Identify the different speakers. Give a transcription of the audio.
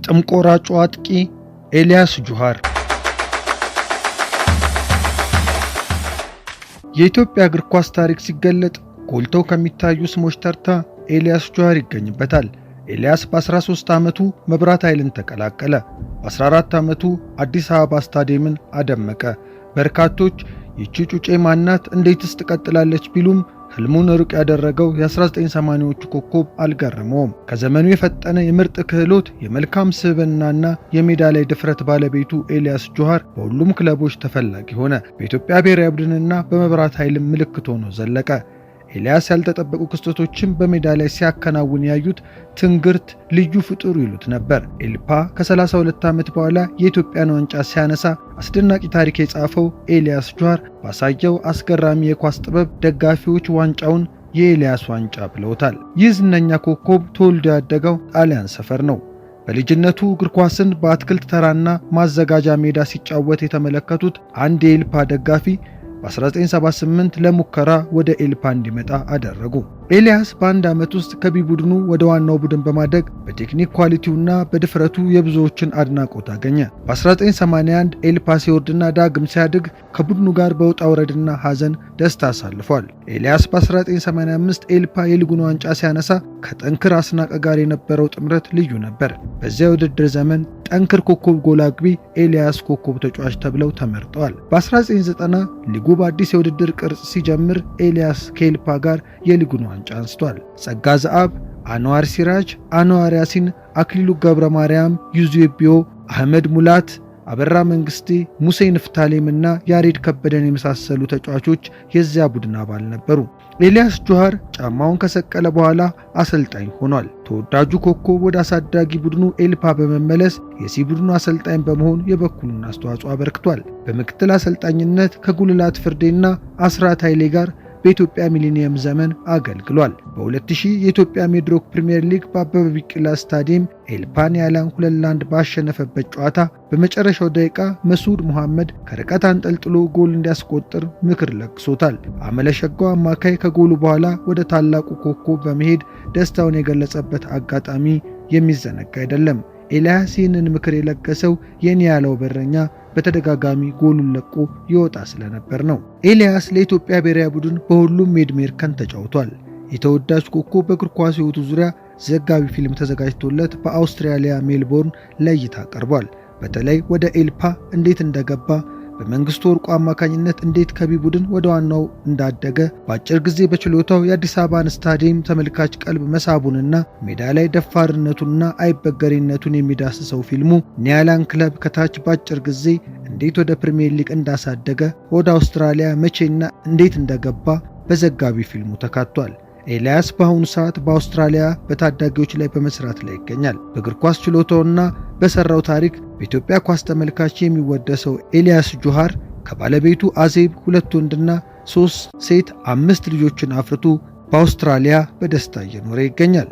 Speaker 1: ግጥም ቆራጩ አጥቂ ኤልያስ ጁሃር። የኢትዮጵያ እግር ኳስ ታሪክ ሲገለጥ ጎልተው ከሚታዩ ስሞች ተርታ ኤልያስ ጁሃር ይገኝበታል። ኤልያስ በ13 ዓመቱ መብራት ኃይልን ተቀላቀለ። በ14 ዓመቱ አዲስ አበባ ስታዲየምን አደመቀ። በርካቶች ይቺ ጩጬ ማናት እንዴትስ ትቀጥላለች ቢሉም ህልሙን ሩቅ ያደረገው የ1980ዎቹ ኮከብ አልገረመውም። ከዘመኑ የፈጠነ የምርጥ ክህሎት፣ የመልካም ስብዕናና የሜዳ ላይ ድፍረት ባለቤቱ ኤልያስ ጁሃር በሁሉም ክለቦች ተፈላጊ ሆነ። በኢትዮጵያ ብሔራዊ ቡድንና በመብራት ኃይል ምልክት ሆኖ ዘለቀ። ኤልያስ ያልተጠበቁ ክስተቶችን በሜዳ ላይ ሲያከናውን ያዩት ትንግርት ልዩ ፍጡር ይሉት ነበር። ኤልፓ ከ32 ዓመት በኋላ የኢትዮጵያን ዋንጫ ሲያነሳ አስደናቂ ታሪክ የጻፈው ኤልያስ ጁሃር ባሳየው አስገራሚ የኳስ ጥበብ ደጋፊዎች ዋንጫውን የኤልያስ ዋንጫ ብለውታል። ይህ ዝነኛ ኮከብ ተወልዶ ያደገው ጣሊያን ሰፈር ነው። በልጅነቱ እግር ኳስን በአትክልት ተራና ማዘጋጃ ሜዳ ሲጫወት የተመለከቱት አንድ የኤልፓ ደጋፊ በ1978 ለሙከራ ወደ ኤልፓ እንዲመጣ አደረጉ። ኤልያስ በአንድ ዓመት ውስጥ ከቢ ቡድኑ ወደ ዋናው ቡድን በማደግ በቴክኒክ ኳሊቲውና በድፍረቱ የብዙዎችን አድናቆት አገኘ። በ1981 ኤልፓ ሲወርድና ዳግም ሲያድግ ከቡድኑ ጋር በውጣ ውረድና ሐዘን ደስታ አሳልፏል። ኤልያስ በ1985 ኤልፓ የሊጉን ዋንጫ ሲያነሳ ከጠንክር አስናቀ ጋር የነበረው ጥምረት ልዩ ነበር። በዚያ ውድድር ዘመን ጠንክር ኮከብ ጎል አግቢ፣ ኤልያስ ኮከብ ተጫዋች ተብለው ተመርጠዋል። በ1990 ሊጉ በአዲስ የውድድር ቅርጽ ሲጀምር ኤልያስ ከኤልፓ ጋር የሊጉን ዋንጫ አንስቷል። ጸጋ ዘአብ፣ አንዋር ሲራጅ፣ አንዋር ያሲን፣ አክሊሉ ገብረ ማርያም፣ ዩዙቢዮ፣ አህመድ ሙላት፣ አበራ መንግስቴ፣ ሙሴ ንፍታሌምና ያሬድ ከበደን የመሳሰሉ ተጫዋቾች የዚያ ቡድን አባል ነበሩ። ኤልያስ ጁሃር ጫማውን ከሰቀለ በኋላ አሰልጣኝ ሆኗል። ተወዳጁ ኮከብ ወደ አሳዳጊ ቡድኑ ኤልፓ በመመለስ የሲ ቡድኑ አሰልጣኝ በመሆን የበኩሉን አስተዋጽኦ አበርክቷል። በምክትል አሰልጣኝነት ከጉልላት ፍርዴና አስራት ኃይሌ ጋር በኢትዮጵያ ሚሊኒየም ዘመን አገልግሏል። በ2000 የኢትዮጵያ ሚድሮክ ፕሪሚየር ሊግ በአበበ ቢቂላ ስታዲየም ኤልፓን ያላን 2-1 ባሸነፈበት ጨዋታ በመጨረሻው ደቂቃ መስዑድ መሐመድ ከርቀት አንጠልጥሎ ጎል እንዲያስቆጥር ምክር ለግሶታል። አመለሸጋው አማካይ ከጎሉ በኋላ ወደ ታላቁ ኮከብ በመሄድ ደስታውን የገለጸበት አጋጣሚ የሚዘነጋ አይደለም። ኤልያስ ይህንን ምክር የለገሰው የኒያላው በረኛ በተደጋጋሚ ጎሉን ለቆ ይወጣ ስለነበር ነው። ኤልያስ ለኢትዮጵያ ብሔራዊ ቡድን በሁሉም የዕድሜ እርከን ተጫውቷል። የተወዳጅ ኮከብ በእግር ኳስ ሕይወቱ ዙሪያ ዘጋቢ ፊልም ተዘጋጅቶለት በአውስትራሊያ ሜልቦርን ለእይታ ቀርቧል። በተለይ ወደ ኤልፓ እንዴት እንደገባ፣ በመንግስቱ ወርቁ አማካኝነት እንዴት ከቢ ቡድን ወደ ዋናው እንዳደገ፣ በአጭር ጊዜ በችሎታው የአዲስ አበባን ስታዲየም ተመልካች ቀልብ መሳቡንና ሜዳ ላይ ደፋርነቱንና አይበገሬነቱን የሚዳስሰው ፊልሙ ኒያላን ክለብ ከታች በአጭር ጊዜ እንዴት ወደ ፕሪሚየር ሊግ እንዳሳደገ፣ ወደ አውስትራሊያ መቼና እንዴት እንደገባ በዘጋቢ ፊልሙ ተካቷል። ኤልያስ በአሁኑ ሰዓት በአውስትራሊያ በታዳጊዎች ላይ በመስራት ላይ ይገኛል። በእግር ኳስ ችሎታውና በሰራው ታሪክ በኢትዮጵያ ኳስ ተመልካች የሚወደሰው ኤልያስ ጁሃር ከባለቤቱ አዜብ 2 ወንድና 3 ሴት 5 ልጆችን አፍርቶ በአውስትራሊያ በደስታ እየኖረ ይገኛል።